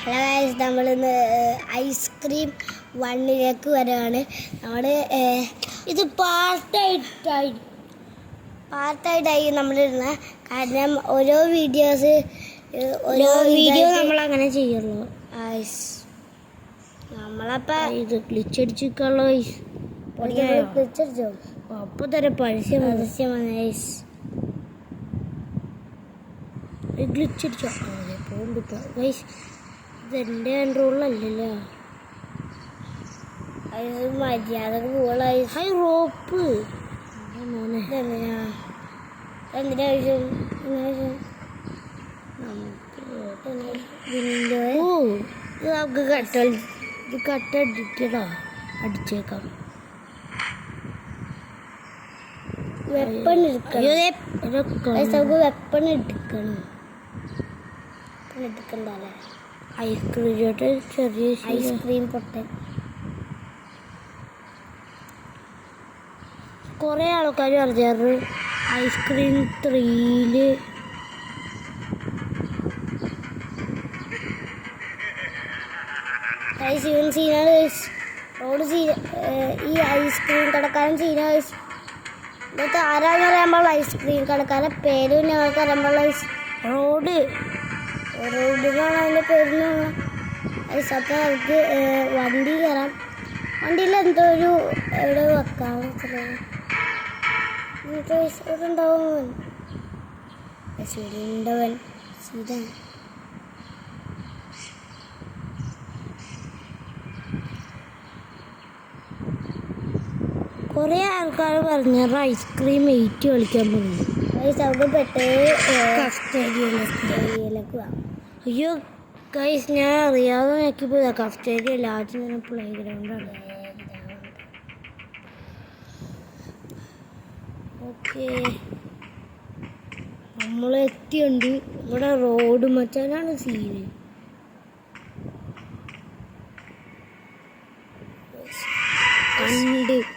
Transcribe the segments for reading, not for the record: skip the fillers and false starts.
Hello guys, നമ്മളിന്ന് ice cream വണ്ണിലേക്ക് വരികയാണ്. നമ്മൾ ഇത് പാർട്ടായിട്ടായി നമ്മളിരുന്ന. കാരണം ഓരോ വീഡിയോ നമ്മൾ അങ്ങനെ ചെയ്യുള്ളൂ. നമ്മളപ്പോൾ ഇത് ക്ലിച്ചടിച്ചിട്ടുള്ള ക്ലിച്ചടിച്ചോ അപ്പോൾ തന്നെ പരസ്യം വന്ന ഗ്ലിച്ചടിച്ചോ അതെ പോകുന്നുണ്ട് ഗൈസ്. ഇതെൻ്റെ കൺട്രോളിലല്ലല്ലോ. മര്യാദക്ക് പോകളായി. ഹൈ റോപ്പ് എന്തിനാ ആവശ്യം? നമുക്ക് കട്ടടിക്കടാ, അടിച്ചേക്കാം. വെപ്പൺ എടുക്കണ്ടല്ലേ. ഐസ്ക്രീം പൊട്ടൻ. കുറേ ആൾക്കാർ പറഞ്ഞാറ് ഐസ്ക്രീം 3 റോഡ് ഈ ഐസ്ക്രീം കടക്കാരൻ സീന. ഇന്നത്തെ ആരാന്ന് പറയുമ്പോൾ ഐസ്ക്രീം കടക്കാരൻ പേരും ഞങ്ങൾക്ക് അറിയുമ്പോൾ റോഡിനാണ് അതിൻ്റെ പേരിന്. അപ്പോൾ നമുക്ക് വണ്ടി കയറാം. വണ്ടിയിൽ എന്തോ ഒരു എവിടെ വെക്കാം ഉണ്ടാവും. ശരിയുണ്ടവൻ ശരിയാണ്. കുറേ ആൾക്കാർ പറഞ്ഞാൽ ഐസ്ക്രീം 8 കളിക്കാൻ പോകുന്നു. അവിടെ കഫ്റ്റേരിയയിലേക്ക് പോവാം. അയ്യോ ഗൈസ്, ഞാൻ അറിയാതെ നോക്കിയപ്പോൾ കഫ്റ്റേരിയല്ല, ആദ്യം തന്നെ പ്ലേ ഗ്രൗണ്ടാണ്. ഓക്കെ, നമ്മളെത്തിയുണ്ട്. ഇവിടെ റോഡ് മച്ചാനാണ് സീന്.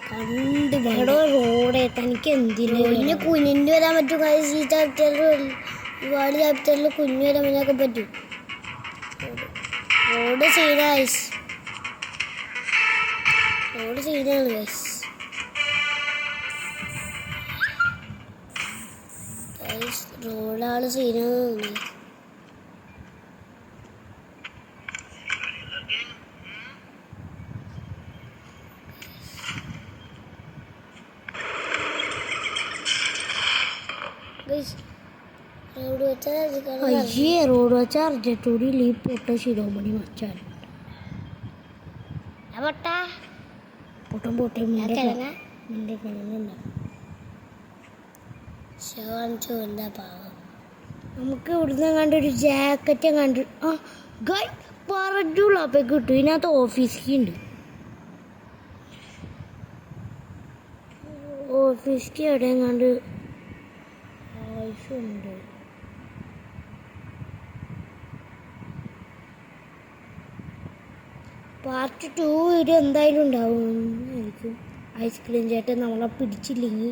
കണ്ട് വേടോ റോഡ് തനിക്ക് എന്തിനു കുഞ്ഞിൻ്റെ വരാൻ പറ്റും. ഈ ചാപ്റ്ററിൽ ഒരുപാട് ചാപ്റ്ററിൽ കുഞ്ഞു വരാനൊക്കെ പറ്റും. റോഡ് സീനാണ് റോഡാണ് സീനാണ്. റോഡ് വെച്ചാൽ അർജന്റൂരിൽ ഈ പൊട്ട ശിരോമണി മച്ചാൻ നമുക്ക് ഇവിടുന്ന് കണ്ടൊരു ജാക്കറ്റ് കണ്ടു. പറഞ്ഞുള്ളൂ അപ്പം കിട്ടും. ഇതിനകത്ത് ഓഫീസ് ഉണ്ട്. ഓഫീസ് എവിടെയും കണ്ട് ആവശ്യമുണ്ട്. പാർട്ട് 2 വീഡിയോ എന്തായാലും ഉണ്ടാവും. ഐസ്ക്രീം ചേട്ടൻ നമ്മളെ പിടിച്ചില്ലെങ്കിൽ